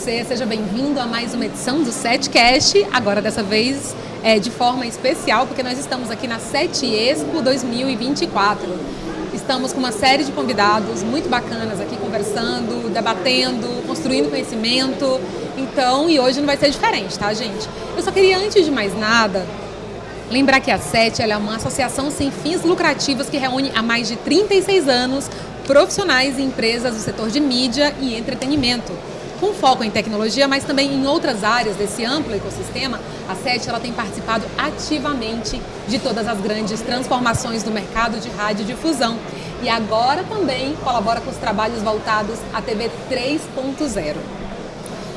você, seja bem-vindo a mais uma edição do SETcast, agora dessa vez de forma especial, porque nós estamos aqui na SET Expo 2024. Estamos com uma série de convidados muito bacanas aqui conversando, debatendo, construindo conhecimento, então, e hoje não vai ser diferente, tá, gente? Eu só queria, antes de mais nada, lembrar que a SET ela é uma associação sem fins lucrativos que reúne há mais de 36 anos profissionais e empresas do setor de mídia e entretenimento. Com foco em tecnologia, mas também em outras áreas desse amplo ecossistema, a SET ela tem participado ativamente de todas as grandes transformações do mercado de radiodifusão. E agora também colabora com os trabalhos voltados à TV 3.0.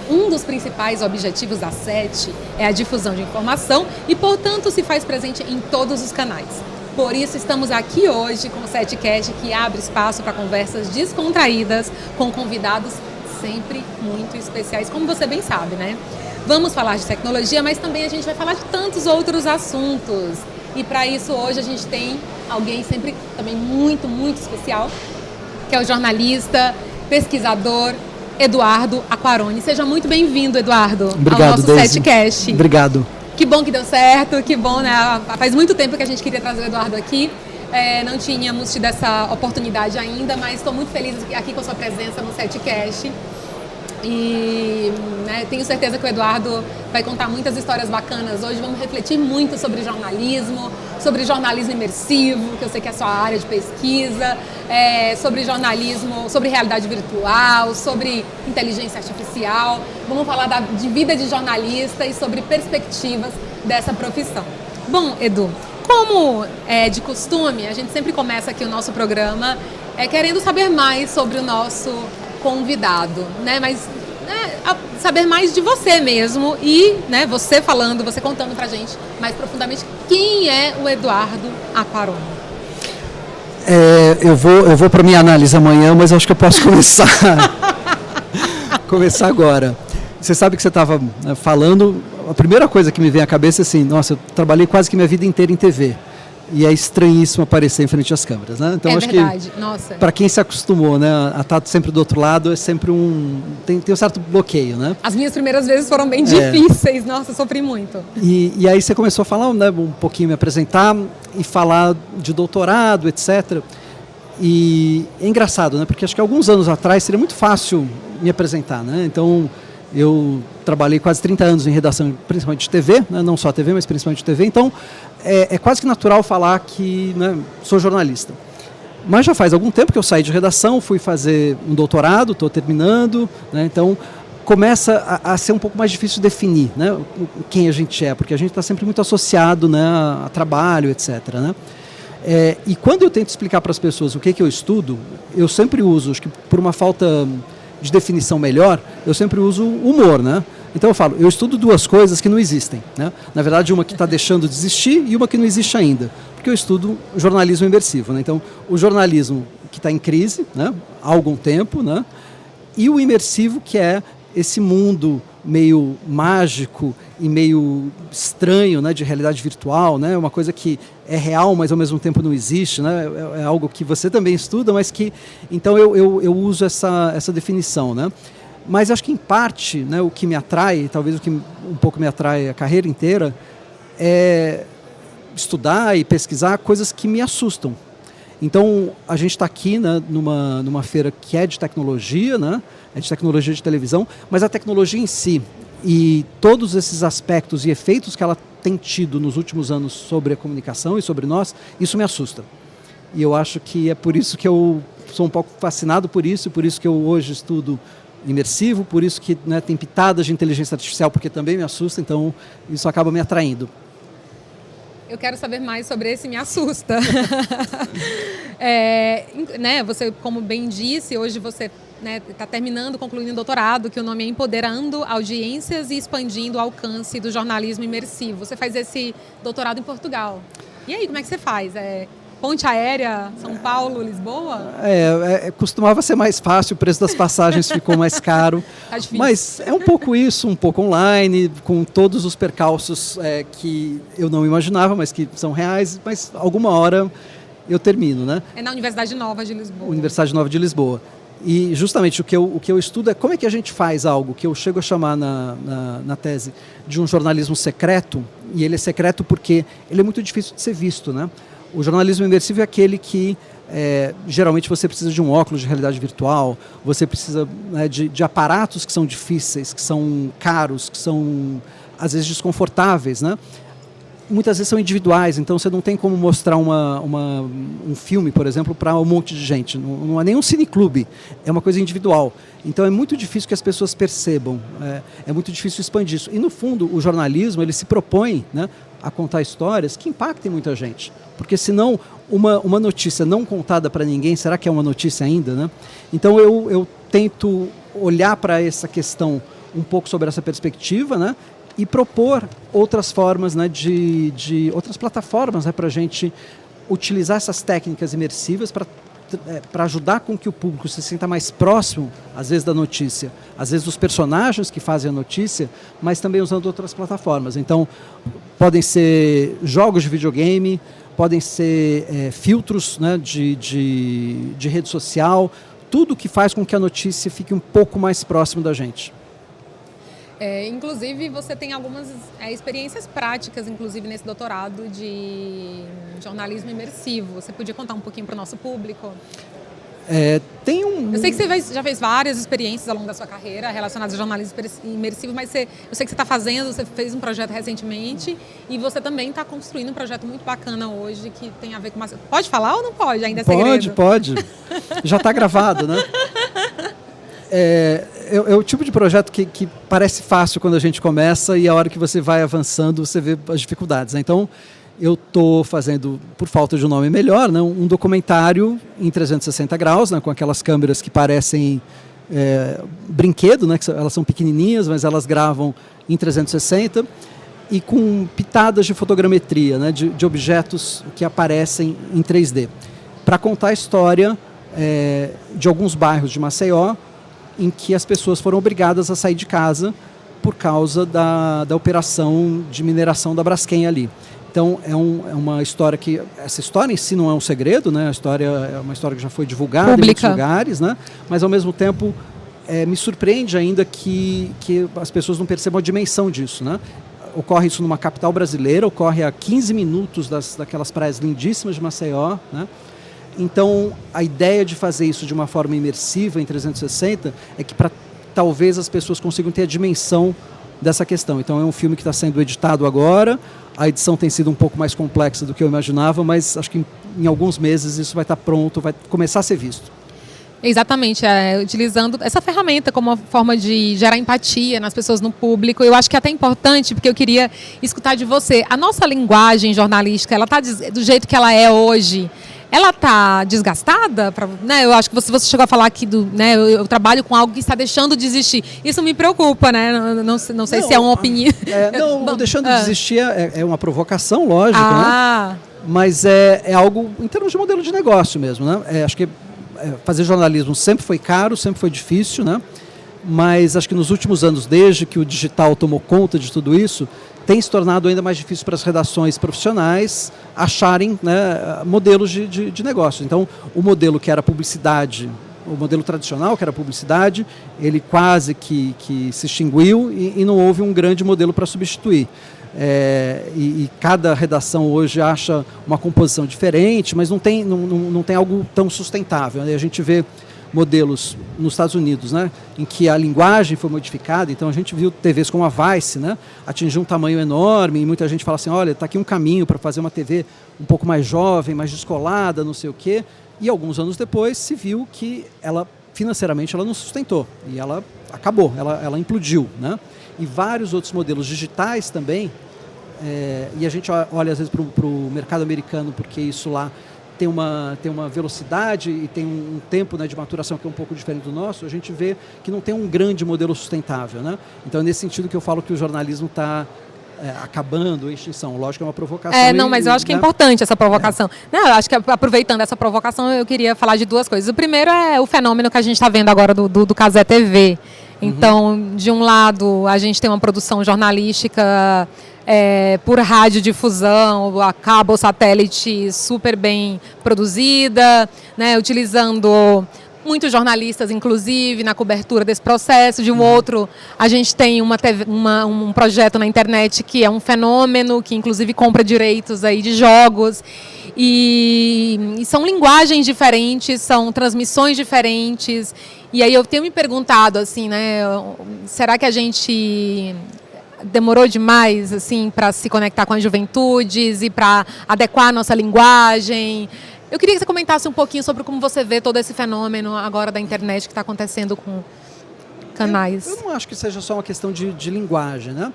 Um dos principais objetivos da SET é a difusão de informação e, portanto, se faz presente em todos os canais. Por isso, estamos aqui hoje com o SETcast, que abre espaço para conversas descontraídas com convidados sempre muito especiais, como você bem sabe, né? Vamos falar de tecnologia, mas também a gente vai falar de tantos outros assuntos. E para isso, hoje a gente tem alguém sempre também muito, muito especial, que é o jornalista, pesquisador, Eduardo Aquarone. Seja muito bem-vindo, Eduardo, Obrigado, ao nosso Daisy. SETcast. Obrigado. Que bom que deu certo, que bom, né? Faz muito tempo que a gente queria trazer o Eduardo aqui. Não tínhamos tido essa oportunidade ainda, mas estou muito feliz aqui com a sua presença no SETcast. E tenho certeza que o Eduardo vai contar muitas histórias bacanas. Hoje vamos refletir muito sobre jornalismo imersivo, que eu sei que é a sua área de pesquisa, sobre jornalismo, sobre realidade virtual, sobre inteligência artificial. Vamos falar de vida de jornalista e sobre perspectivas dessa profissão. Bom, Edu, como é de costume, a gente sempre começa aqui o nosso programa querendo saber mais sobre o nosso convidado, né? Mas saber mais de você mesmo e você falando, você contando pra gente mais profundamente quem é o Eduardo Aquarone. Eu vou para minha análise amanhã, mas acho que eu posso começar agora. Você sabe que você estava falando, a primeira coisa que me vem à cabeça é assim, nossa, eu trabalhei quase que minha vida inteira em TV. E é estranhíssimo aparecer em frente às câmeras, né? Então, acho verdade. Que nossa. Para quem se acostumou, né, a estar sempre do outro lado, é sempre tem um certo bloqueio, né? As minhas primeiras vezes foram bem difíceis, nossa, eu sofri muito. E aí você começou a falar, né, um pouquinho, me apresentar e falar de doutorado, etc. E é engraçado, né? Porque acho que alguns anos atrás seria muito fácil me apresentar, né? Então, eu trabalhei quase 30 anos em redação, principalmente de TV, né? Não só TV, mas principalmente de TV. Então, é quase que natural falar que sou jornalista. Mas já faz algum tempo que eu saí de redação, fui fazer um doutorado, estou terminando, né? Então começa a ser um pouco mais difícil definir, né, quem a gente é, porque a gente está sempre muito associado, né, a trabalho, etc. Né? E quando eu tento explicar para as pessoas o que eu estudo, eu sempre uso, acho que por uma falta de definição melhor, eu sempre uso humor, né? Então eu falo, eu estudo duas coisas que não existem, né? Na verdade, uma que está deixando de existir e uma que não existe ainda, porque eu estudo jornalismo imersivo, né? Então, o jornalismo que está em crise, né, há algum tempo, né? E o imersivo, que é esse mundo meio mágico e meio estranho, né, de realidade virtual, né? Uma coisa que é real, mas ao mesmo tempo não existe, né? É algo que você também estuda, mas que... Então eu uso essa definição, né? Mas acho que, em parte, né, o que me atrai, talvez o que um pouco me atrai a carreira inteira, é estudar e pesquisar coisas que me assustam. Então, a gente está aqui, né, numa feira que é de tecnologia, né, é de tecnologia de televisão, mas a tecnologia em si e todos esses aspectos e efeitos que ela tem tido nos últimos anos sobre a comunicação e sobre nós, isso me assusta. E eu acho que é por isso que eu sou um pouco fascinado por isso, e por isso que eu hoje estudo imersivo, por isso que, né, tem pitadas de inteligência artificial, porque também me assusta, então isso acaba me atraindo. Eu quero saber mais sobre esse me assusta. Você, como bem disse, hoje você está concluindo o doutorado, que o nome é Empoderando Audiências e Expandindo o Alcance do Jornalismo Imersivo. Você faz esse doutorado em Portugal. E aí, como é que você faz? Ponte aérea, São Paulo, Lisboa? Costumava ser mais fácil, o preço das passagens ficou mais caro. Tá difícil. Mas é um pouco isso, um pouco online, com todos os percalços que eu não imaginava, mas que são reais, mas alguma hora eu termino, né? É na Universidade Nova de Lisboa. Universidade Nova de Lisboa. E justamente o que eu estudo é como é que a gente faz algo que eu chego a chamar na tese de um jornalismo secreto, e ele é secreto porque ele é muito difícil de ser visto, né? O jornalismo imersivo é aquele que geralmente você precisa de um óculos de realidade virtual, você precisa, né, de aparatos que são difíceis, que são caros, que são às vezes desconfortáveis, né? Muitas vezes são individuais, então você não tem como mostrar um filme, por exemplo, para um monte de gente. Não é nem um cineclube, é uma coisa individual. Então é muito difícil que as pessoas percebam, é muito difícil expandir isso. E no fundo, o jornalismo ele se propõe, né, a contar histórias que impactem muita gente. Porque senão, uma notícia não contada para ninguém, será que é uma notícia ainda, né? Então eu tento olhar para essa questão um pouco sobre essa perspectiva, né? E propor outras formas, né, de outras plataformas, né, para a gente utilizar essas técnicas imersivas para ajudar com que o público se sinta mais próximo, às vezes, da notícia, às vezes dos personagens que fazem a notícia, mas também usando outras plataformas. Então, podem ser jogos de videogame, podem ser filtros, né, de rede social, tudo que faz com que a notícia fique um pouco mais próximo da gente. Inclusive, você tem algumas experiências práticas, inclusive nesse doutorado de jornalismo imersivo. Você podia contar um pouquinho para o nosso público? Eu sei que você já fez várias experiências ao longo da sua carreira relacionadas ao jornalismo imersivo, mas eu sei que você está fazendo, você fez um projeto recentemente e você também está construindo um projeto muito bacana hoje que tem a ver com... Pode falar ou não pode? Ainda é segredo? Pode. Já está gravado, né? É o tipo de projeto que parece fácil quando a gente começa e a hora que você vai avançando você vê as dificuldades, né? Então eu estou fazendo, por falta de um nome melhor, né, um documentário em 360 graus, né, com aquelas câmeras que parecem brinquedo, né, que elas são pequenininhas, mas elas gravam em 360 e com pitadas de fotogrametria, né, de objetos que aparecem em 3D, para contar a história de alguns bairros de Maceió em que as pessoas foram obrigadas a sair de casa por causa da operação de mineração da Braskem ali. Então, é uma história que... Essa história em si não é um segredo, né? A história é uma história que já foi divulgada em muitos lugares, né? Mas, ao mesmo tempo, me surpreende ainda que as pessoas não percebam a dimensão disso, né? Ocorre isso numa capital brasileira, ocorre a 15 minutos daquelas praias lindíssimas de Maceió, né? Então, a ideia de fazer isso de uma forma imersiva em 360 é que talvez as pessoas consigam ter a dimensão dessa questão. Então, é um filme que está sendo editado agora, a edição tem sido um pouco mais complexa do que eu imaginava, mas acho que em alguns meses isso vai estar pronto, vai começar a ser visto. Exatamente, utilizando essa ferramenta como uma forma de gerar empatia nas pessoas, no público. Eu acho que é até importante, porque eu queria escutar de você. A nossa linguagem jornalística, ela está do jeito que ela é hoje, ela está desgastada? Né? Eu acho que você chegou a falar aqui né, eu trabalho com algo que está deixando de existir. Isso me preocupa, né? Não sei se é uma opinião. Não, deixando de existir é uma provocação, lógico, né? Mas é algo em termos de modelo de negócio mesmo, né? Acho que fazer jornalismo sempre foi caro, sempre foi difícil, né? Mas acho que nos últimos anos, desde que o digital tomou conta de tudo isso, tem se tornado ainda mais difícil para as redações profissionais acharem, né, modelos de negócio. Então, o modelo que era publicidade, o modelo tradicional que era publicidade, ele quase que se extinguiu e não houve um grande modelo para substituir. E cada redação hoje acha uma composição diferente, mas não tem algo tão sustentável, né? A gente vê modelos nos Estados Unidos, né, em que a linguagem foi modificada. Então a gente viu TVs como a Vice, né, atingir um tamanho enorme e muita gente fala assim, olha, está aqui um caminho para fazer uma TV um pouco mais jovem, mais descolada, não sei o quê. E alguns anos depois se viu que ela, financeiramente, ela não sustentou e ela acabou, ela implodiu, né? E vários outros modelos digitais também, e a gente olha às vezes para o mercado americano, porque isso lá tem uma velocidade e tem um tempo, né, de maturação que é um pouco diferente do nosso, a gente vê que não tem um grande modelo sustentável, né? Então é nesse sentido que eu falo que o jornalismo está acabando, extinção. Lógico que é uma provocação. Mas eu acho que é importante essa provocação. Não, eu acho que aproveitando essa provocação, eu queria falar de duas coisas. O primeiro é o fenômeno que a gente está vendo agora do Cazé TV. Então, de um lado, a gente tem uma produção jornalística por radiodifusão, a cabo, satélite super bem produzida, né, utilizando muitos jornalistas, inclusive, na cobertura desse processo. De um outro, a gente tem um projeto na internet que é um fenômeno, que inclusive compra direitos aí de jogos. E são linguagens diferentes, são transmissões diferentes. E aí eu tenho me perguntado, assim, né, será que a gente demorou demais, assim, para se conectar com as juventudes e para adequar a nossa linguagem? Eu queria que você comentasse um pouquinho sobre como você vê todo esse fenômeno agora da internet que está acontecendo com canais. Eu não acho que seja só uma questão de linguagem, né?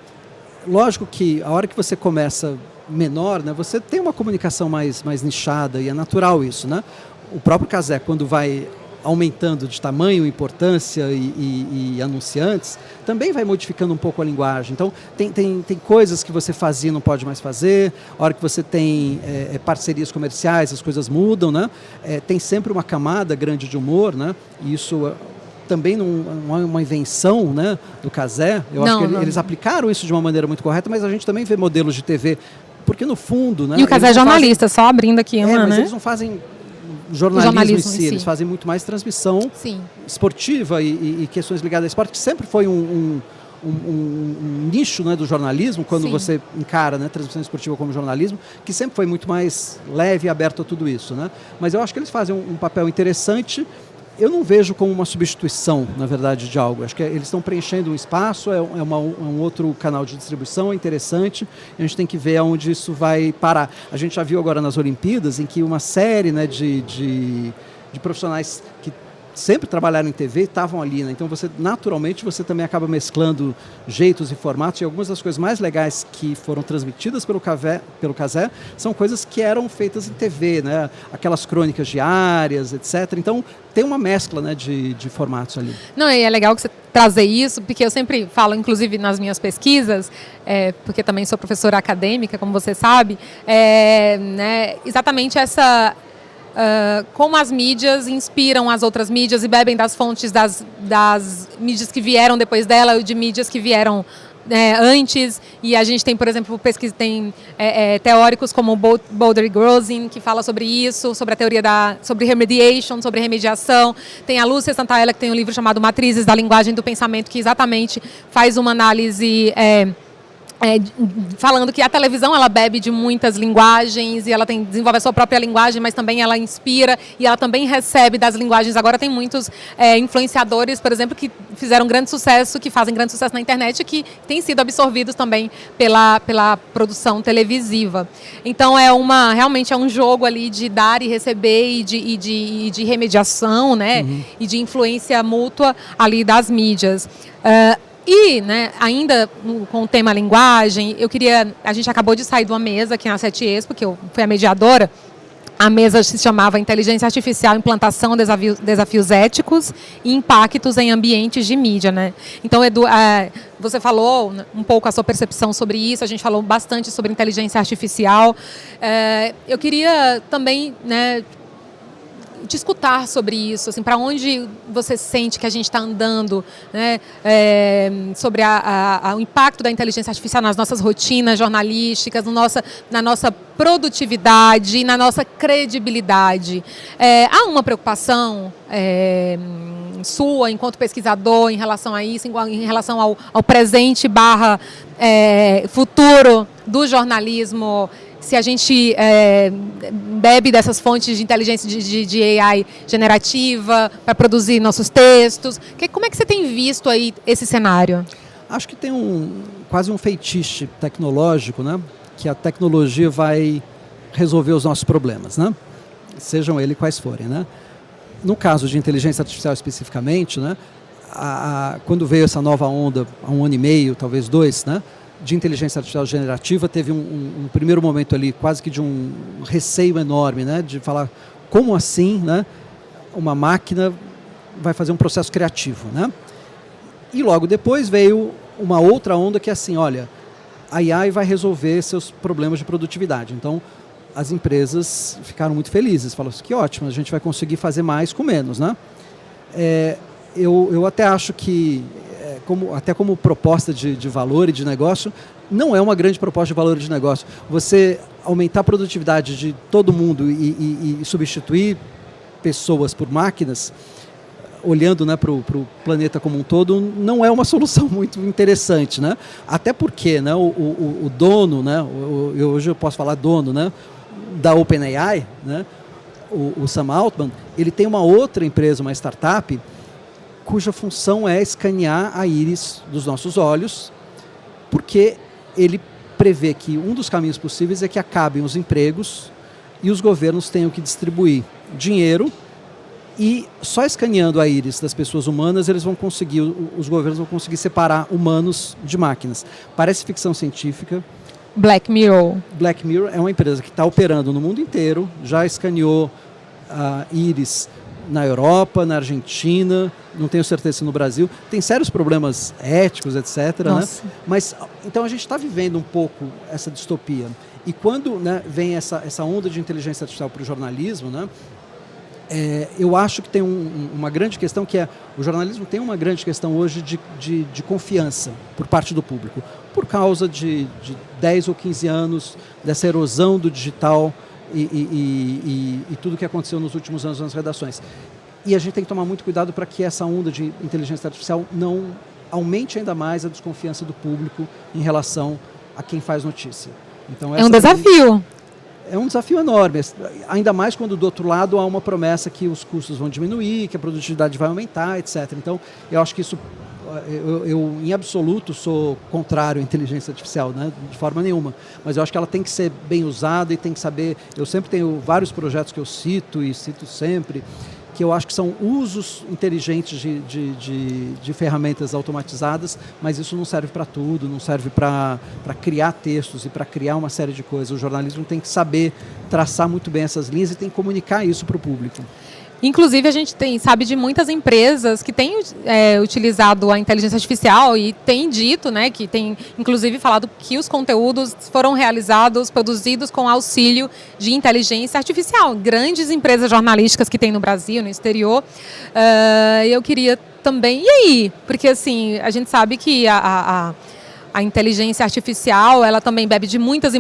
Lógico que a hora que você começa menor, né, você tem uma comunicação mais nichada e é natural isso, né? O próprio Cazé, quando vai aumentando de tamanho, importância e anunciantes, também vai modificando um pouco a linguagem. Então, tem coisas que você fazia e não pode mais fazer. A hora que você tem parcerias comerciais, as coisas mudam, né? Tem sempre uma camada grande de humor, né? E isso também não é uma invenção, né, do Cazé. Eu acho que eles aplicaram isso de uma maneira muito correta, mas a gente também vê modelos de TV, porque no fundo... Né, e o Cazé é jornalista, só abrindo aqui uma, mas né? eles não fazem jornalismo em si, eles fazem muito mais transmissão esportiva e questões ligadas ao esporte, que sempre foi um nicho, né, do jornalismo, quando você encara, né, transmissão esportiva como jornalismo, que sempre foi muito mais leve e aberto a tudo isso, né? Mas eu acho que eles fazem um papel interessante. Eu não vejo como uma substituição, na verdade, de algo. Acho que eles estão preenchendo um espaço, é um outro canal de distribuição, é interessante. A gente tem que ver aonde isso vai parar. A gente já viu agora nas Olimpíadas, em que uma série, né, de profissionais que sempre trabalharam em TV estavam ali, né? Então naturalmente você também acaba mesclando jeitos e formatos, e algumas das coisas mais legais que foram transmitidas pelo Cazé são coisas que eram feitas em TV, né? Aquelas crônicas diárias, etc. Então tem uma mescla, né, de formatos ali. Não, e é legal que você trazer isso, porque eu sempre falo, inclusive nas minhas pesquisas, porque também sou professora acadêmica, como você sabe, né, exatamente essa... como as mídias inspiram as outras mídias e bebem das fontes das mídias que vieram depois dela ou de mídias que vieram antes. E a gente tem, por exemplo, teóricos como Boulder e Grozin, que fala sobre isso, sobre a teoria sobre remediation, sobre remediação. Tem a Lúcia Santaella, que tem um livro chamado Matrizes da Linguagem do Pensamento, que exatamente faz uma análise... falando que a televisão ela bebe de muitas linguagens e ela desenvolve a sua própria linguagem, mas também ela inspira e ela também recebe das linguagens. Agora tem muitos influenciadores, por exemplo, que fizeram grande sucesso, que fazem grande sucesso na internet, que têm sido absorvidos também pela produção televisiva. Então realmente é um jogo ali de dar e receber e de remediação, né? E de influência mútua ali das mídias. E, né, ainda com o tema linguagem, a gente acabou de sair de uma mesa aqui na 7 Expo, que eu fui a mediadora. A mesa se chamava Inteligência Artificial, Implantação, Desafios Éticos e Impactos em Ambientes de Mídia, né? Então, Edu, você falou um pouco a sua percepção sobre isso, a gente falou bastante sobre inteligência artificial. Eu queria também, né, te escutar sobre isso, assim, para onde você sente que a gente está andando, né, sobre o impacto da inteligência artificial nas nossas rotinas jornalísticas, na nossa produtividade e na nossa credibilidade. Há uma preocupação sua, enquanto pesquisador, em relação a isso, em relação ao presente / futuro do jornalismo? Se a gente bebe dessas fontes de inteligência de AI generativa para produzir nossos textos, como é que você tem visto aí esse cenário? Acho que tem quase um feitiço tecnológico, né? Que a tecnologia vai resolver os nossos problemas, né? Sejam eles quais forem, né? No caso de inteligência artificial especificamente, né? Quando veio essa nova onda, há 1 ano e meio, talvez 2, né? De inteligência artificial generativa, teve um primeiro momento ali quase que de um receio enorme, né, de falar como assim, né, uma máquina vai fazer um processo criativo, né? E logo depois veio uma outra onda que é assim, olha, a AI vai resolver seus problemas de produtividade. Então as empresas ficaram muito felizes, falaram assim, que ótimo, a gente vai conseguir fazer mais com menos, né? Eu até acho que como proposta de valor e de negócio, não é uma grande proposta de valor e de negócio. Você aumentar a produtividade de todo mundo e substituir pessoas por máquinas, olhando, né, para o planeta como um todo, não é uma solução muito interessante, né? Até porque, né, o dono, né, hoje eu posso falar dono, né, da OpenAI, né, o Sam Altman, ele tem uma outra empresa, uma startup, cuja função é escanear a íris dos nossos olhos, porque ele prevê que um dos caminhos possíveis é que acabem os empregos e os governos tenham que distribuir dinheiro, e só escaneando a íris das pessoas humanas eles vão conseguir, os governos vão conseguir separar humanos de máquinas. Parece ficção científica. Black Mirror. Black Mirror é uma empresa que está operando no mundo inteiro, já escaneou a íris na Europa, na Argentina, não tenho certeza se no Brasil. Tem sérios problemas éticos, etc. Né? Mas, então, a gente está vivendo um pouco essa distopia. E quando, né, vem essa onda de inteligência artificial para o jornalismo, né, eu acho que tem uma grande questão, que é o jornalismo tem uma grande questão hoje de confiança por parte do público, por causa de 10 ou 15 anos dessa erosão do digital e tudo que aconteceu nos últimos anos nas redações. E a gente tem que tomar muito cuidado para que essa onda de inteligência artificial não aumente ainda mais a desconfiança do público em relação a quem faz notícia. Então, é um desafio. É um desafio enorme, ainda mais quando do outro lado há uma promessa que os custos vão diminuir, que a produtividade vai aumentar, etc. Então, eu acho que isso, eu em absoluto sou contrário à inteligência artificial, né? De forma nenhuma, mas eu acho que ela tem que ser bem usada e tem que saber, eu sempre tenho vários projetos que eu cito e cito sempre, que eu acho que são usos inteligentes de ferramentas automatizadas, mas isso não serve para tudo, não serve para criar textos e para criar uma série de coisas. O jornalismo tem que saber traçar muito bem essas linhas e tem que comunicar isso para o público. Inclusive, a gente sabe de muitas empresas que têm utilizado a inteligência artificial e têm dito, né, que tem inclusive falado que os conteúdos foram realizados, produzidos com auxílio de inteligência artificial. Grandes empresas jornalísticas que tem no Brasil, no exterior. Eu queria também... E aí? Porque assim, a gente sabe que a inteligência artificial, ela também bebe de muitas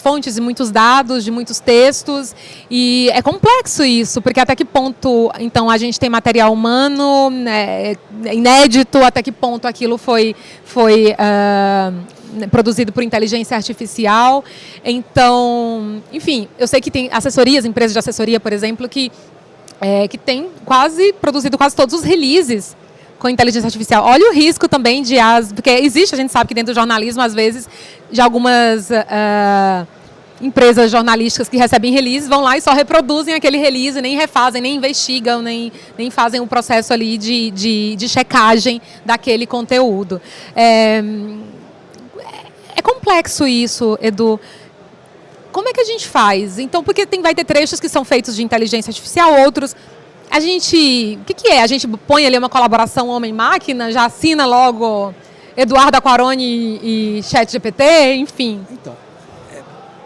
fontes e muitos dados, de muitos textos, e é complexo isso, porque até que ponto, então, a gente tem material humano, inédito, até que ponto aquilo foi produzido por inteligência artificial. Então, enfim, eu sei que tem assessorias, empresas de assessoria, por exemplo, que tem produzido quase todos os releases com inteligência artificial. Olha o risco também porque existe, a gente sabe que dentro do jornalismo, às vezes, de algumas empresas jornalísticas que recebem release, vão lá e só reproduzem aquele release, nem refazem, nem investigam, nem fazem um processo ali de checagem daquele conteúdo. É complexo isso, Edu. Como é que a gente faz? Então, porque vai ter trechos que são feitos de inteligência artificial, outros... A gente... O que é? A gente põe ali uma colaboração homem-máquina, já assina logo Eduardo Aquarone e ChatGPT, enfim. Então,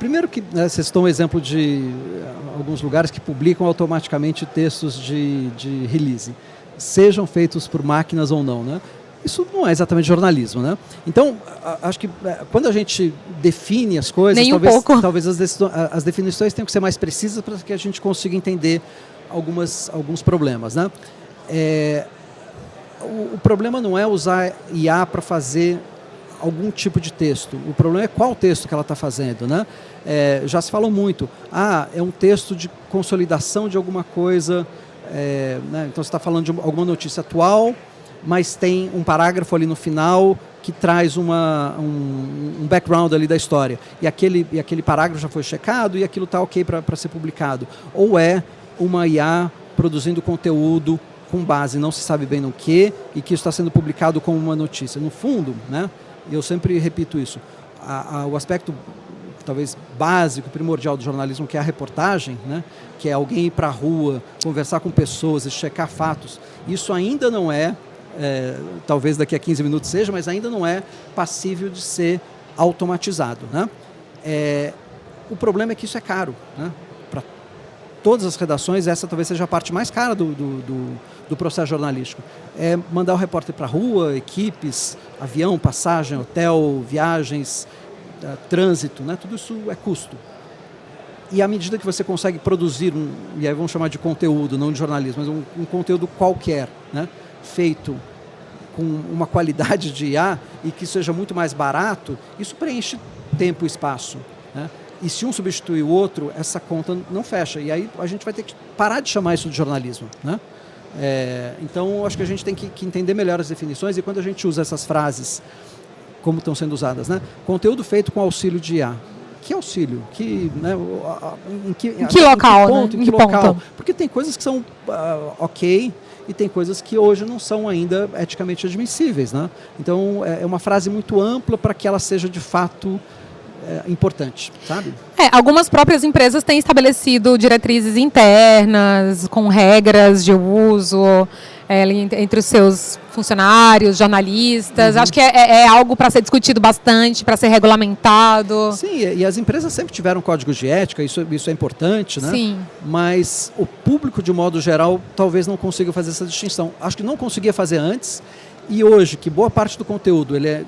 primeiro que, né, vocês estão um exemplo de alguns lugares que publicam automaticamente textos de release, sejam feitos por máquinas ou não, né? Isso não é exatamente jornalismo, né? Então, acho que quando a gente define as coisas, talvez as definições tenham que ser mais precisas para que a gente consiga entender alguns problemas, né? O problema não é usar IA para fazer algum tipo de texto. O problema é qual texto que ela está fazendo, né? Já se falou muito. É um texto de consolidação de alguma coisa. Né? Então, você está falando de alguma notícia atual, mas tem um parágrafo ali no final que traz um background ali da história. E aquele parágrafo já foi checado e aquilo está ok para ser publicado. Ou é uma IA produzindo conteúdo com base não se sabe bem no que, e que está sendo publicado como uma notícia. No fundo, né, eu sempre repito isso, o aspecto talvez básico, primordial do jornalismo, que é a reportagem, né, que é alguém ir para a rua, conversar com pessoas e checar fatos, isso ainda não talvez daqui a 15 minutos seja, mas ainda não é passível de ser automatizado, né? O problema é que isso é caro, né? Para todas as redações, essa talvez seja a parte mais cara do processo jornalístico. É mandar o repórter para a rua, equipes, avião, passagem, hotel, viagens, trânsito, né? Tudo isso é custo. E à medida que você consegue produzir, e aí vamos chamar de conteúdo, não de jornalismo, mas um conteúdo qualquer, né, feito com uma qualidade de IA e que seja muito mais barato, isso preenche tempo e espaço, né? E se um substituir o outro, essa conta não fecha. E aí a gente vai ter que parar de chamar isso de jornalismo, né? Então, acho que a gente tem que entender melhor as definições, e quando a gente usa essas frases, como estão sendo usadas, né? Conteúdo feito com auxílio de IA. Que auxílio? Né, em que local? Em que local? Porque tem coisas que são ok, e tem coisas que hoje não são ainda eticamente admissíveis, né? Então, é uma frase muito ampla para que ela seja de fato importante, sabe? Algumas próprias empresas têm estabelecido diretrizes internas, com regras de uso entre os seus funcionários, jornalistas. Acho que é algo para ser discutido bastante, para ser regulamentado. Sim, e as empresas sempre tiveram códigos de ética, isso é importante, né? Sim. Mas o público, de modo geral, talvez não consiga fazer essa distinção. Acho que não conseguia fazer antes, e hoje, que boa parte do conteúdo ele é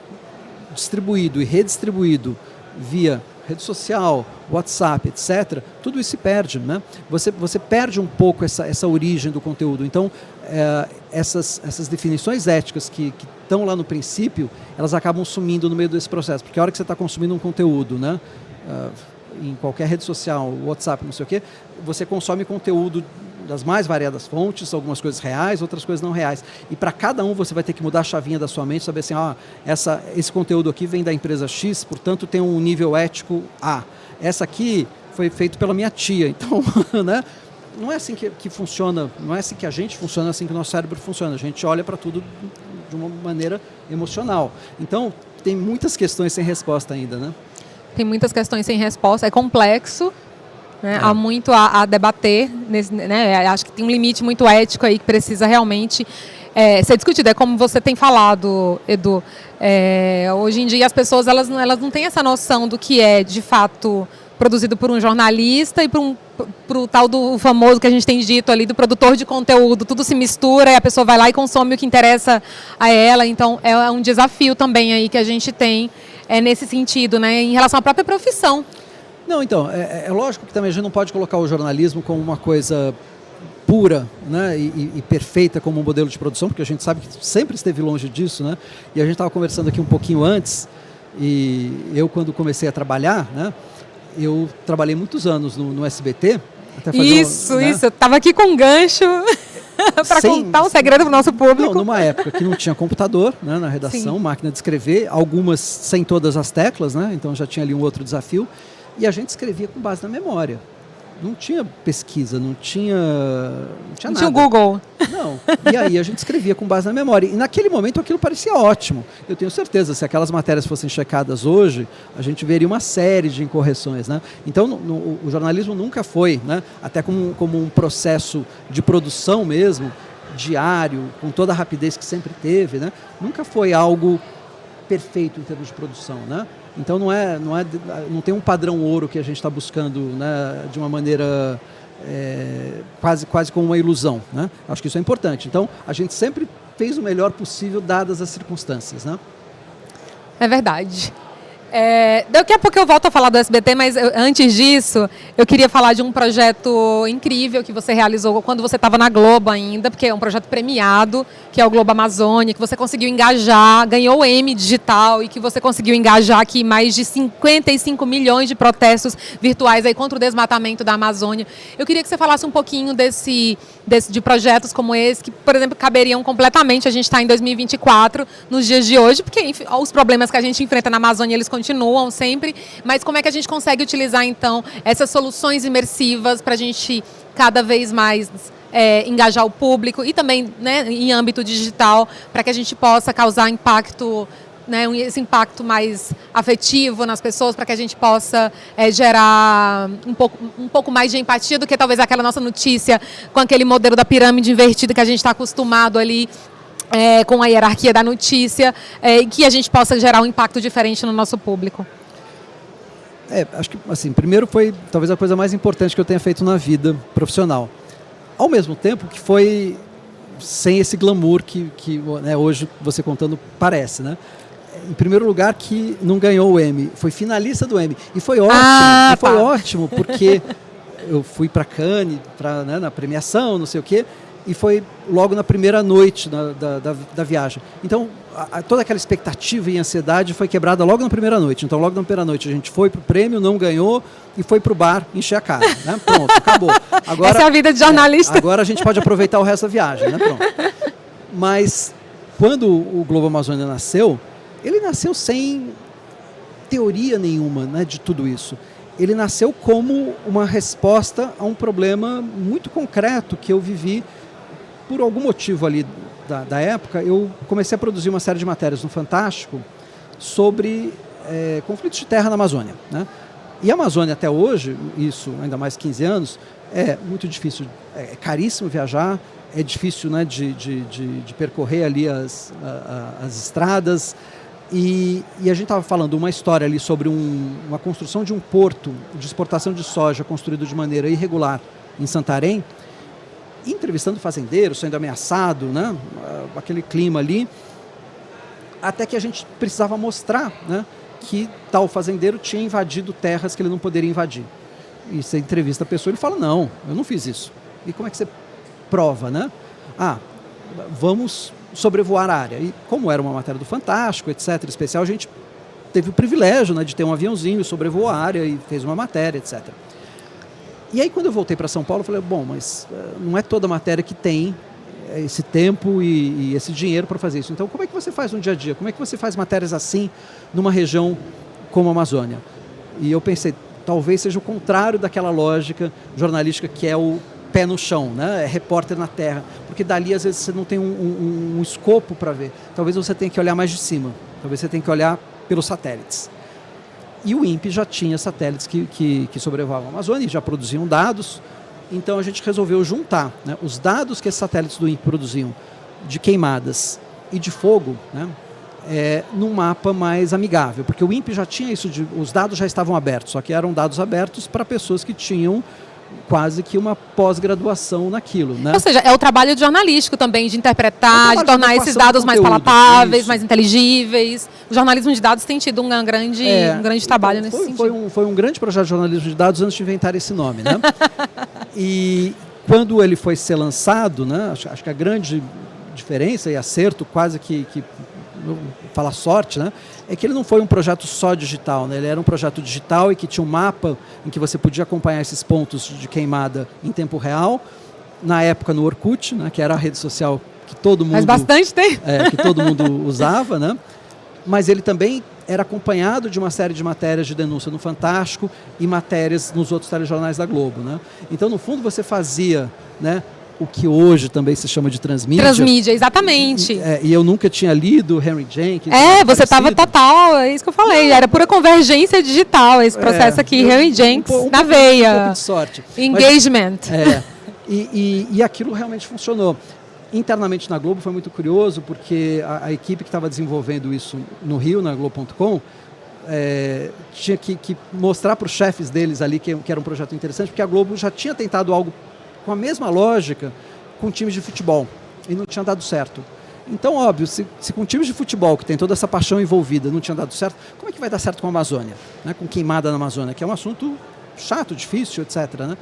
distribuído e redistribuído via rede social, WhatsApp, etc., tudo isso se perde, né? Você perde um pouco essa origem do conteúdo. Então, essas definições éticas que estão lá no princípio, elas acabam sumindo no meio desse processo. Porque a hora que você está consumindo um conteúdo, né, em qualquer rede social, WhatsApp, não sei o quê, você consome conteúdo das mais variadas fontes, algumas coisas reais, outras coisas não reais. E para cada um você vai ter que mudar a chavinha da sua mente, saber assim, esse conteúdo aqui vem da empresa X, portanto tem um nível ético A. Essa aqui foi feito pela minha tia, então, né? Não é assim que funciona, não é assim que a gente funciona, é assim que o nosso cérebro funciona. A gente olha para tudo de uma maneira emocional. Então, tem muitas questões sem resposta ainda, né? Tem muitas questões sem resposta, é complexo. Né? Há muito a debater, né? Acho que tem um limite muito ético aí que precisa realmente ser discutido. É como você tem falado, Edu, hoje em dia as pessoas elas não têm essa noção do que é de fato produzido por um jornalista e pro tal do famoso que a gente tem dito ali, do produtor de conteúdo. Tudo se mistura e a pessoa vai lá e consome o que interessa a ela. Então é um desafio também aí que a gente tem nesse sentido, né? Em relação à própria profissão. Não, então, é lógico que também a gente não pode colocar o jornalismo como uma coisa pura, né, e perfeita como um modelo de produção, porque a gente sabe que sempre esteve longe disso, né? E a gente estava conversando aqui um pouquinho antes, e eu, quando comecei a trabalhar, né, eu trabalhei muitos anos no SBT. Até fazer isso, eu estava aqui com um gancho para contar um segredo para o nosso público. Não, numa época que não tinha computador, né, na redação, sim, máquina de escrever, algumas sem todas as teclas, né, então já tinha ali um outro desafio. E a gente escrevia com base na memória. Não tinha pesquisa, não tinha nada. Não tinha o Google. Não. E aí a gente escrevia com base na memória. E naquele momento aquilo parecia ótimo. Eu tenho certeza, se aquelas matérias fossem checadas hoje, a gente veria uma série de incorreções, né? Então, o jornalismo nunca foi, né, até como um processo de produção mesmo, diário, com toda a rapidez que sempre teve, né? Nunca foi algo perfeito em termos de produção, né? Então não tem um padrão ouro que a gente está buscando, né, de uma maneira quase como uma ilusão, né? Acho que isso é importante. Então a gente sempre fez o melhor possível dadas as circunstâncias, né? É verdade. Daqui a pouco eu volto a falar do SBT, mas antes disso, eu queria falar de um projeto incrível que você realizou quando você estava na Globo ainda, porque é um projeto premiado, que é o Globo Amazônia, que você conseguiu engajar, ganhou o Emmy Digital e que você conseguiu engajar aqui mais de 55 milhões de protestos virtuais aí contra o desmatamento da Amazônia. Eu queria que você falasse um pouquinho de projetos como esse, que, por exemplo, caberiam completamente, a gente está em 2024, nos dias de hoje, porque enfim, os problemas que a gente enfrenta na Amazônia, eles continuam sempre, mas como é que a gente consegue utilizar, então, essas soluções imersivas para a gente cada vez mais engajar o público e também, né, em âmbito digital, para que a gente possa causar impacto, né, esse impacto mais afetivo nas pessoas, para que a gente possa gerar um pouco mais de empatia do que talvez aquela nossa notícia com aquele modelo da pirâmide invertida que a gente está acostumado ali, com a hierarquia da notícia, que a gente possa gerar um impacto diferente no nosso público. Acho que, assim, primeiro foi talvez a coisa mais importante que eu tenha feito na vida profissional. Ao mesmo tempo que foi sem esse glamour que né, hoje você contando parece, né? em primeiro lugar, que não ganhou o Emmy, foi finalista do Emmy. E foi ótimo, porque eu fui para Cannes, né, na premiação, não sei o quê, e foi logo na primeira noite da viagem. Então, toda aquela expectativa e ansiedade foi quebrada logo na primeira noite. Então, logo na primeira noite a gente foi para o prêmio, não ganhou, e foi para o bar encher a cara. Né? Pronto, acabou. Agora, essa é a vida de jornalista. Agora a gente pode aproveitar o resto da viagem. Né? Pronto. Mas, quando o Globo Amazônia nasceu, ele nasceu sem teoria nenhuma, né, de tudo isso. Ele nasceu como uma resposta a um problema muito concreto que eu vivi. Por algum motivo ali da época, eu comecei a produzir uma série de matérias no Fantástico sobre conflitos de terra na Amazônia. Né? E a Amazônia até hoje, isso ainda mais 15 anos, é muito difícil, é caríssimo viajar, é difícil, né, de percorrer ali as estradas. E a gente estava falando uma história ali sobre uma construção de um porto de exportação de soja construído de maneira irregular em Santarém, entrevistando fazendeiros, sendo ameaçado, né? Aquele clima ali, até que a gente precisava mostrar, né, que tal fazendeiro tinha invadido terras que ele não poderia invadir. E você entrevista a pessoa e ele fala, não, eu não fiz isso. E como é que você prova, né? Vamos sobrevoar a área. E como era uma matéria do Fantástico, etc., especial, a gente teve o privilégio, né, de ter um aviãozinho, sobrevoou a área e fez uma matéria, etc. E aí, quando eu voltei para São Paulo, eu falei, bom, mas não é toda matéria que tem esse tempo e esse dinheiro para fazer isso. Então, como é que você faz no dia a dia? Como é que você faz matérias assim numa região como a Amazônia? E eu pensei, talvez seja o contrário daquela lógica jornalística que é o pé no chão, né? É repórter na terra. Porque dali, às vezes, você não tem um escopo para ver. Talvez você tenha que olhar mais de cima. Talvez você tenha que olhar pelos satélites. E o INPE já tinha satélites que sobrevoavam a Amazônia e já produziam dados. Então a gente resolveu juntar, né, os dados que esses satélites do INPE produziam de queimadas e de fogo, né, num mapa mais amigável. Porque o INPE já tinha isso, os dados já estavam abertos, só que eram dados abertos para pessoas que tinham quase que uma pós-graduação naquilo, né? Ou seja, é o trabalho jornalístico também, de interpretar, de tornar esses dados mais conteúdo, palatáveis, mais inteligíveis. O jornalismo de dados tem tido um grande trabalho nesse sentido. Foi um grande projeto de jornalismo de dados antes de inventar esse nome, né? E quando ele foi ser lançado, né, acho que a grande diferença e acerto, quase que falar sorte, né, é que ele não foi um projeto só digital, né? Ele era um projeto digital e que tinha um mapa em que você podia acompanhar esses pontos de queimada em tempo real, na época no Orkut, né, que era a rede social que todo mundo... Faz bastante tempo. Que todo mundo usava, né? Mas ele também era acompanhado de uma série de matérias de denúncia no Fantástico e matérias nos outros telejornais da Globo, né? Então, no fundo, você fazia, né, o que hoje também se chama de transmídia. Transmídia, exatamente. E eu nunca tinha lido Henry Jenkins. Você estava total, é isso que eu falei. Era pura convergência digital esse processo aqui. Henry Jenkins na veia. Um pouco de sorte. Engagement. E aquilo realmente funcionou. Internamente na Globo foi muito curioso, porque a equipe que estava desenvolvendo isso no Rio, na Globo.com, tinha que mostrar para os chefes deles ali que era um projeto interessante, porque a Globo já tinha tentado algo com a mesma lógica com times de futebol e não tinha dado certo. Então, óbvio, se com times de futebol que tem toda essa paixão envolvida não tinha dado certo, como é que vai dar certo com a Amazônia, né? Com queimada na Amazônia, que é um assunto chato, difícil, etc., né?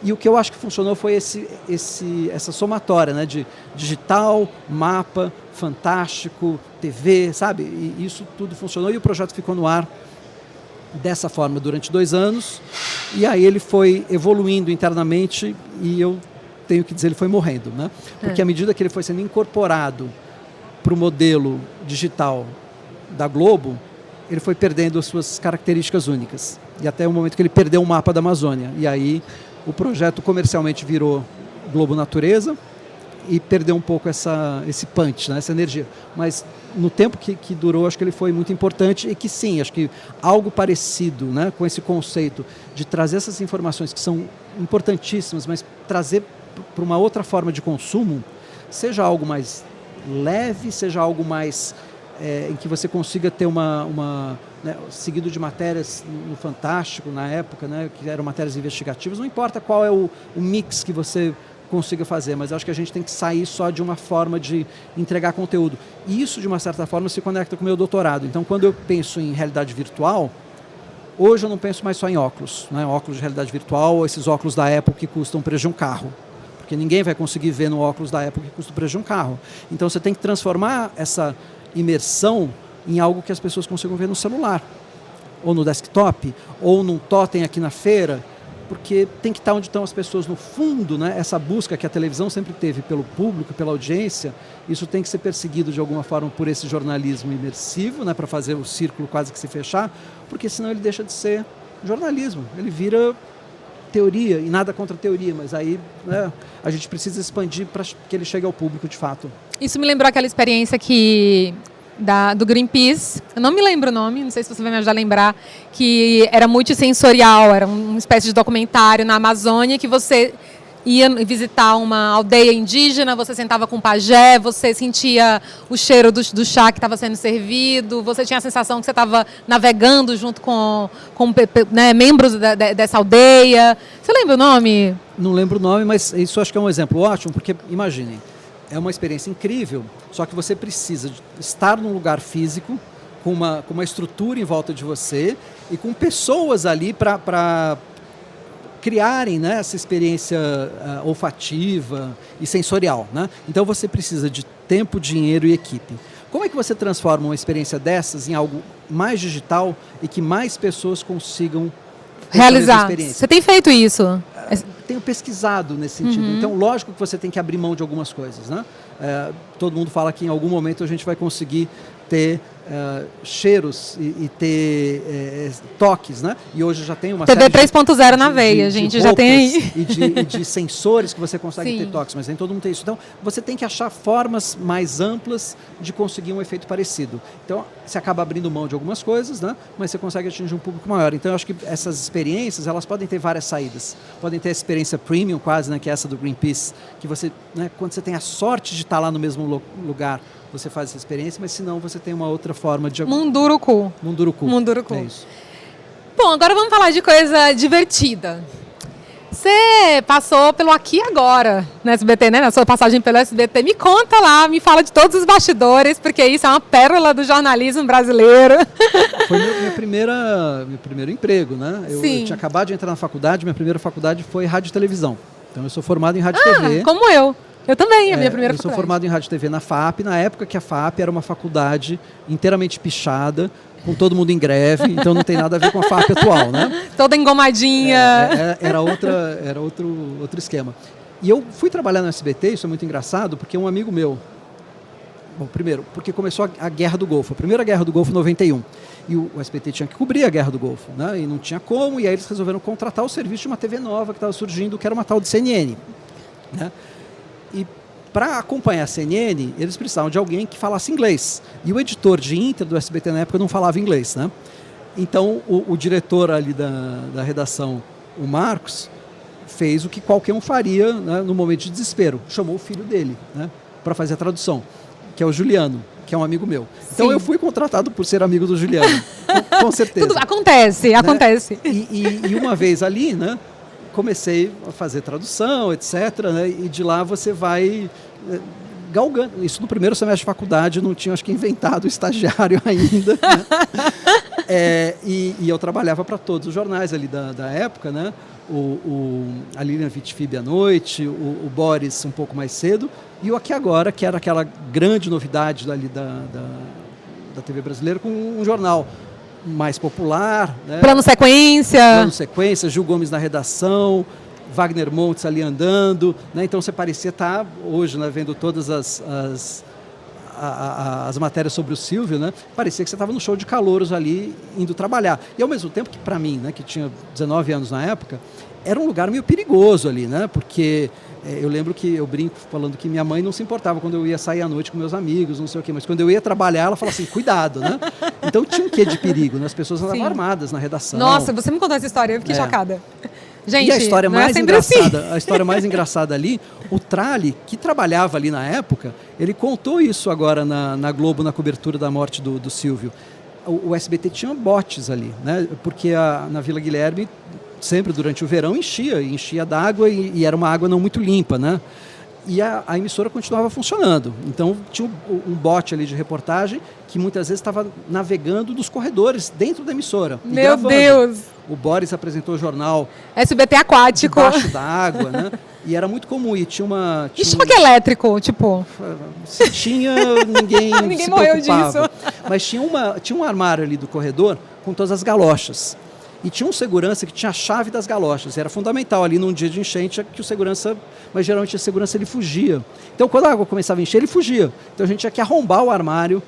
E o que eu acho que funcionou foi essa somatória, né, de digital, mapa, Fantástico, TV, sabe? E isso tudo funcionou e o projeto ficou no ar dessa forma durante 2 anos, e aí ele foi evoluindo internamente e eu tenho que dizer, ele foi morrendo, né? Porque à medida que ele foi sendo incorporado para o modelo digital da Globo, ele foi perdendo as suas características únicas. E até o momento que ele perdeu o mapa da Amazônia. E aí o projeto comercialmente virou Globo Natureza e perdeu um pouco esse punch, né, essa energia. Mas no tempo que durou, acho que ele foi muito importante e que sim, acho que algo parecido, né, com esse conceito de trazer essas informações que são importantíssimas, mas trazer para uma outra forma de consumo, seja algo mais leve, seja algo mais em que você consiga ter né, seguido de matérias no Fantástico na época, né, que eram matérias investigativas, não importa qual é o mix que você consiga fazer, mas acho que a gente tem que sair só de uma forma de entregar conteúdo. E isso, de uma certa forma, se conecta com o meu doutorado. Então, quando eu penso em realidade virtual, hoje eu não penso mais só em óculos, né? Óculos de realidade virtual, ou esses óculos da Apple que custam o preço de um carro. Porque ninguém vai conseguir ver no óculos da Apple que custa o preço de um carro. Então, você tem que transformar essa imersão em algo que as pessoas consigam ver no celular, ou no desktop, ou num totem aqui na feira, porque tem que estar onde estão as pessoas no fundo, né? Essa busca que a televisão sempre teve pelo público, pela audiência, isso tem que ser perseguido de alguma forma por esse jornalismo imersivo, né? Para fazer o círculo quase que se fechar, porque senão ele deixa de ser jornalismo, ele vira teoria, e nada contra a teoria, mas aí, né, a gente precisa expandir para que ele chegue ao público de fato. Isso me lembrou aquela experiência do Greenpeace, eu não me lembro o nome, não sei se você vai me ajudar a lembrar, que era multissensorial, era uma espécie de documentário na Amazônia que você ia visitar uma aldeia indígena, você sentava com o pajé, você sentia o cheiro do chá que estava sendo servido, você tinha a sensação que você estava navegando junto com né, membros dessa aldeia. Você lembra o nome? Não lembro o nome, mas isso acho que é um exemplo ótimo, porque imaginem, é uma experiência incrível, só que você precisa de estar num lugar físico, com uma estrutura em volta de você e com pessoas ali para criarem, né, essa experiência olfativa e sensorial, né? Então você precisa de tempo, dinheiro e equipe. Como é que você transforma uma experiência dessas em algo mais digital e que mais pessoas consigam realizar? Você tem feito isso? Tenho pesquisado nesse sentido. Então, lógico que você tem que abrir mão de algumas coisas, né? Todo mundo fala que em algum momento a gente vai conseguir ter cheiros e ter toques, né? E hoje já tem uma TV série 3.0 na veia, a gente já tem aí. E de sensores que você consegue ter toques, mas nem todo mundo tem isso. Então, você tem que achar formas mais amplas de conseguir um efeito parecido. Então, você acaba abrindo mão de algumas coisas, né? Mas você consegue atingir um público maior. Então, eu acho que essas experiências, elas podem ter várias saídas. Podem ter a experiência premium, quase, né? Que é essa do Greenpeace, que você, né, quando você tem a sorte de estar lá no mesmo lugar, você faz essa experiência, mas se não, você tem uma outra forma de... Munduruku. É isso. Bom, agora vamos falar de coisa divertida. Você passou pelo Aqui e Agora no SBT, né? Na sua passagem pelo SBT. Me conta lá, me fala de todos os bastidores, porque isso é uma pérola do jornalismo brasileiro. Foi meu primeiro emprego, né? Eu tinha acabado de entrar na faculdade, minha primeira faculdade foi rádio e televisão. Então eu sou formado em rádio e TV. Como eu. Eu também, a minha primeira faculdade. Eu sou formado em rádio e TV na FAP, na época que a FAP era uma faculdade inteiramente pichada, com todo mundo em greve, então não tem nada a ver com a FAP atual, né? Toda engomadinha. Era outro esquema. E eu fui trabalhar no SBT, isso é muito engraçado, porque um amigo meu... Bom, primeiro, porque começou a Guerra do Golfo, a primeira Guerra do Golfo em 91. E o SBT tinha que cobrir a Guerra do Golfo, né? E não tinha como, e aí eles resolveram contratar o serviço de uma TV nova que estava surgindo, que era uma tal de CNN, né? E para acompanhar a CNN, eles precisavam de alguém que falasse inglês. E o editor de Inter do SBT na época não falava inglês, né? Então, o diretor ali da redação, o Marcos, fez o que qualquer um faria, né, no momento de desespero. Chamou o filho dele, né, para fazer a tradução, que é o Juliano, que é um amigo meu. Então, eu fui contratado por ser amigo do Juliano, com certeza. Tudo acontece, né? Acontece. E uma vez ali, né, comecei a fazer tradução, etc., né? E de lá você vai galgando. Isso no primeiro semestre de faculdade, não tinha, acho que, inventado o estagiário ainda. Né? E eu trabalhava para todos os jornais ali da época, né? A Lilian Vitfib à noite, o Boris um pouco mais cedo, e o Aqui Agora, que era aquela grande novidade ali da TV brasileira, com um jornal mais popular, né? Plano sequência, Gil Gomes na redação, Wagner Montes ali andando, né? Então você parecia estar hoje, né, vendo todas as matérias sobre o Silvio, né? Parecia que você estava no show de calouros ali indo trabalhar. E ao mesmo tempo que para mim, né, que tinha 19 anos na época, era um lugar meio perigoso ali, né? Porque eu lembro que eu brinco falando que minha mãe não se importava quando eu ia sair à noite com meus amigos, não sei o quê, mas quando eu ia trabalhar, ela falava assim, cuidado, né? Então tinha um quê de perigo, né? As pessoas andavam armadas na redação. Nossa, você me contou essa história, eu fiquei chocada. Gente, e a história mais engraçada, assim. A história mais engraçada ali, o Trali, que trabalhava ali na época, ele contou isso agora na Globo, na cobertura da morte do Silvio. O SBT tinha botes ali, né? Porque na Vila Guilherme sempre durante o verão enchia d'água e era uma água não muito limpa, né? E a emissora continuava funcionando. Então, tinha um bot ali de reportagem que muitas vezes estava navegando nos corredores dentro da emissora. Meu Deus! O Boris apresentou o jornal SBT Aquático. Debaixo da água, né? E era muito comum. E tinha uma... E choque elétrico, tipo... Se tinha, ninguém Ninguém se morreu preocupava. disso. Mas tinha um armário ali do corredor com todas as galochas. E tinha um segurança que tinha a chave das galochas. Era fundamental ali num dia de enchente que o segurança... Mas geralmente o segurança ele fugia. Então quando a água começava a encher, ele fugia. Então a gente tinha que arrombar o armário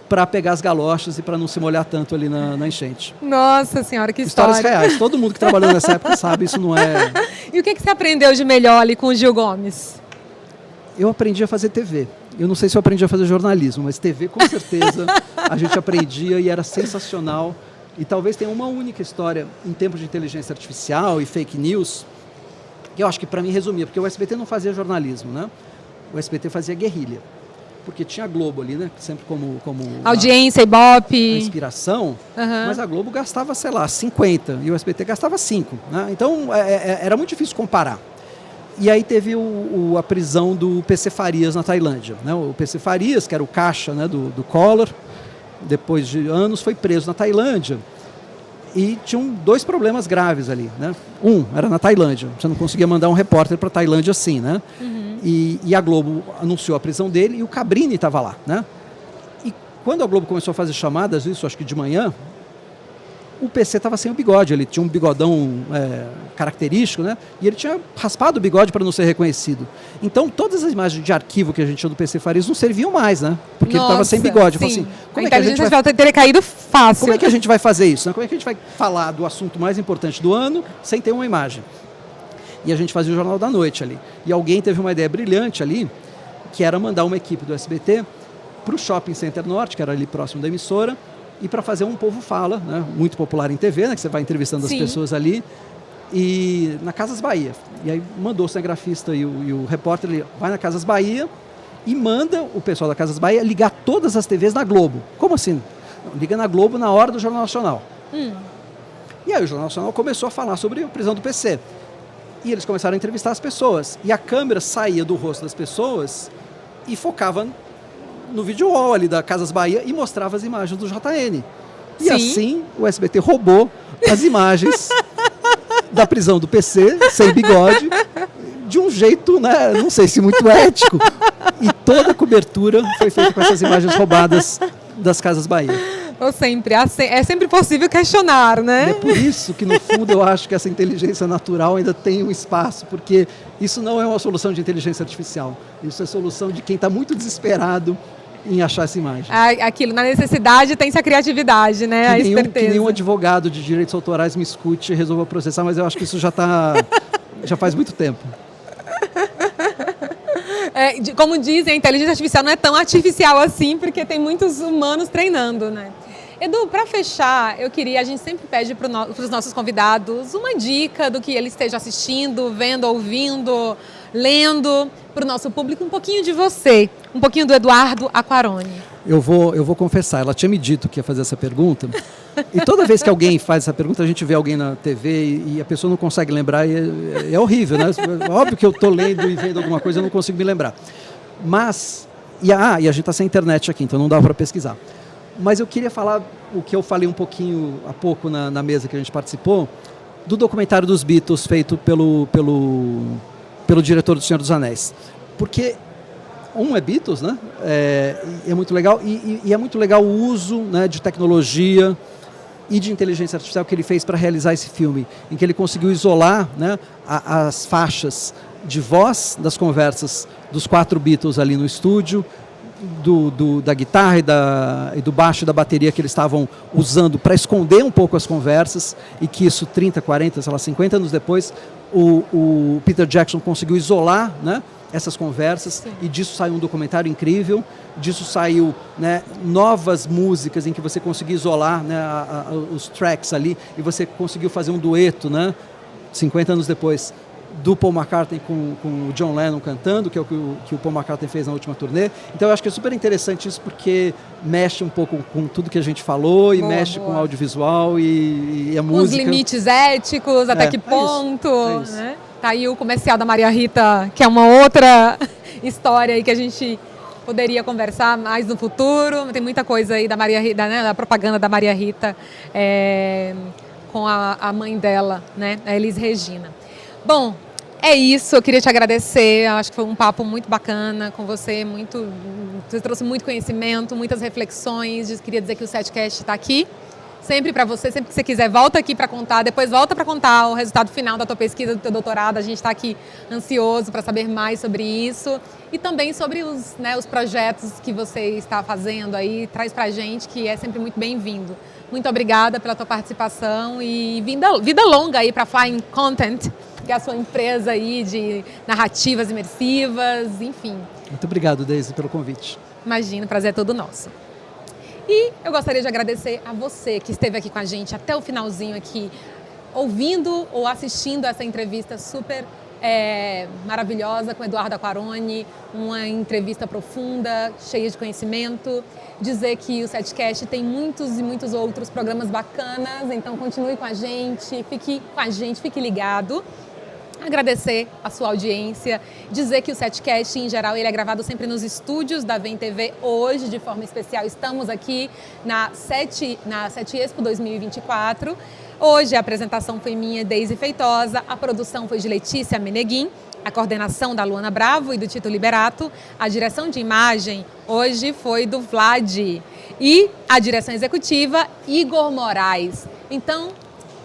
para pegar as galochas e para não se molhar tanto ali na enchente. Nossa senhora, que história. Histórias reais. Todo mundo que trabalhou nessa época sabe, isso não é... E o que você aprendeu de melhor ali com o Gil Gomes? Eu aprendi a fazer TV. Eu não sei se eu aprendi a fazer jornalismo, mas TV com certeza a gente aprendia e era sensacional. E talvez tenha uma única história em tempos de inteligência artificial e fake news, que eu acho que para mim resumia, porque o SBT não fazia jornalismo, né? O SBT fazia guerrilha. Porque tinha a Globo ali, né? Sempre como audiência, a Ibope. inspiração, mas a Globo gastava, sei lá, 50 e o SBT gastava 5. Né? Então era muito difícil comparar. E aí teve a prisão do PC Farias na Tailândia. Né? O PC Farias, que era o caixa, né, do Collor, depois de anos foi preso na Tailândia. E tinham 2 problemas graves ali. Né? Era na Tailândia. Você não conseguia mandar um repórter para a Tailândia assim, né? E a Globo anunciou a prisão dele e o Cabrini estava lá, né? E quando a Globo começou a fazer chamadas, isso acho que de manhã, o PC estava sem o bigode, ele tinha um bigodão característico, né? E ele tinha raspado o bigode para não ser reconhecido. Então todas as imagens de arquivo que a gente tinha do PC Farias não serviam mais, né? Porque ele estava sem bigode. Eu falei assim, como é que a gente vai... teria caído fácil. Como é que a gente vai fazer isso? Né? Como é que a gente vai falar do assunto mais importante do ano sem ter uma imagem? E a gente fazia o Jornal da Noite ali. E alguém teve uma ideia brilhante ali, que era mandar uma equipe do SBT para o Shopping Center Norte, que era ali próximo da emissora, e para fazer um Povo Fala, né, muito popular em TV, né, que você vai entrevistando as pessoas ali, e na Casas Bahia. E aí mandou o cinegrafista e o repórter, ele vai na Casas Bahia e manda o pessoal da Casas Bahia ligar todas as TVs na Globo. Como assim? Liga na Globo na hora do Jornal Nacional. E aí o Jornal Nacional começou a falar sobre a prisão do PC. E eles começaram a entrevistar as pessoas. E a câmera saía do rosto das pessoas e focava no video wall ali da Casas Bahia e mostrava as imagens do JN. E assim o SBT roubou as imagens da prisão do PC, sem bigode, de um jeito, né, não sei se muito ético. E toda a cobertura foi feita com essas imagens roubadas das Casas Bahia. É sempre possível questionar, né? E é por isso que, no fundo, eu acho que essa inteligência natural ainda tem um espaço, porque isso não é uma solução de inteligência artificial. Isso é solução de quem está muito desesperado em achar essa imagem. Aquilo, na necessidade tem-se a criatividade, né? Que nenhum advogado de direitos autorais me escute e resolva processar, mas eu acho que isso já faz muito tempo. Como dizem, a inteligência artificial não é tão artificial assim, porque tem muitos humanos treinando, né? Edu, para fechar, a gente sempre pede para os nossos convidados uma dica do que ele esteja assistindo, vendo, ouvindo, lendo, para o nosso público, um pouquinho de você, um pouquinho do Eduardo Aquarone. Eu vou confessar, ela tinha me dito que ia fazer essa pergunta, e toda vez que alguém faz essa pergunta, a gente vê alguém na TV e a pessoa não consegue lembrar, e é horrível, né? Óbvio que eu estou lendo e vendo alguma coisa, eu não consigo me lembrar. Mas, e a gente está sem internet aqui, então não dá para pesquisar. Mas eu queria falar o que eu falei um pouquinho há pouco na mesa que a gente participou, do documentário dos Beatles feito pelo diretor do Senhor dos Anéis. Porque é Beatles, né? É muito legal. E é muito legal o uso, né, de tecnologia e de inteligência artificial que ele fez para realizar esse filme, em que ele conseguiu isolar, né, as faixas de voz das conversas dos 4 Beatles ali no estúdio, da guitarra e do baixo e da bateria que eles estavam usando para esconder um pouco as conversas, e que isso 30, 40, sei lá, 50 anos depois o Peter Jackson conseguiu isolar, né, essas conversas. Sim. E disso saiu um documentário incrível, disso saiu, né, novas músicas em que você conseguiu isolar, né, os tracks ali, e você conseguiu fazer um dueto, né, 50 anos depois, do Paul McCartney com o John Lennon cantando, que é o que o Paul McCartney fez na última turnê. Então eu acho que é super interessante isso, porque mexe um pouco com tudo que a gente falou e mexe com o audiovisual e a música. Os limites éticos, até que ponto. É isso. Né? Tá aí o comercial da Maria Rita, que é uma outra história aí que a gente poderia conversar mais no futuro. Tem muita coisa aí da Maria Rita, né? Da propaganda da Maria Rita com a mãe dela, né? A Elis Regina. Bom, é isso, eu queria te agradecer, eu acho que foi um papo muito bacana com você, você trouxe muito conhecimento, muitas reflexões, queria dizer que o SETcast está aqui, sempre para você, sempre que você quiser, volta aqui para contar, depois volta para contar o resultado final da tua pesquisa, do teu doutorado, a gente está aqui ansioso para saber mais sobre isso e também sobre os projetos que você está fazendo aí, traz para a gente, que é sempre muito bem-vindo. Muito obrigada pela tua participação e vida longa aí para Flying Content, que é a sua empresa aí de narrativas imersivas, enfim. Muito obrigado, Daisy, pelo convite. Imagina, o prazer é todo nosso. E eu gostaria de agradecer a você que esteve aqui com a gente até o finalzinho aqui, ouvindo ou assistindo essa entrevista super maravilhosa com Eduardo Aquarone, uma entrevista profunda, cheia de conhecimento. Dizer que o SETcast tem muitos e muitos outros programas bacanas, então continue com a gente, fique ligado. Agradecer a sua audiência, dizer que o SETcast, em geral, ele é gravado sempre nos estúdios da VEM TV. Hoje, de forma especial, estamos aqui na SET Expo 2024. Hoje a apresentação foi minha, Daisy Feitosa, a produção foi de Letícia Meneguin, a coordenação da Luana Bravo e do Tito Liberato, a direção de imagem hoje foi do Vlad e a direção executiva, Igor Moraes. Então,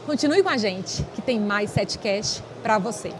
continue com a gente, que tem mais SETcast para você.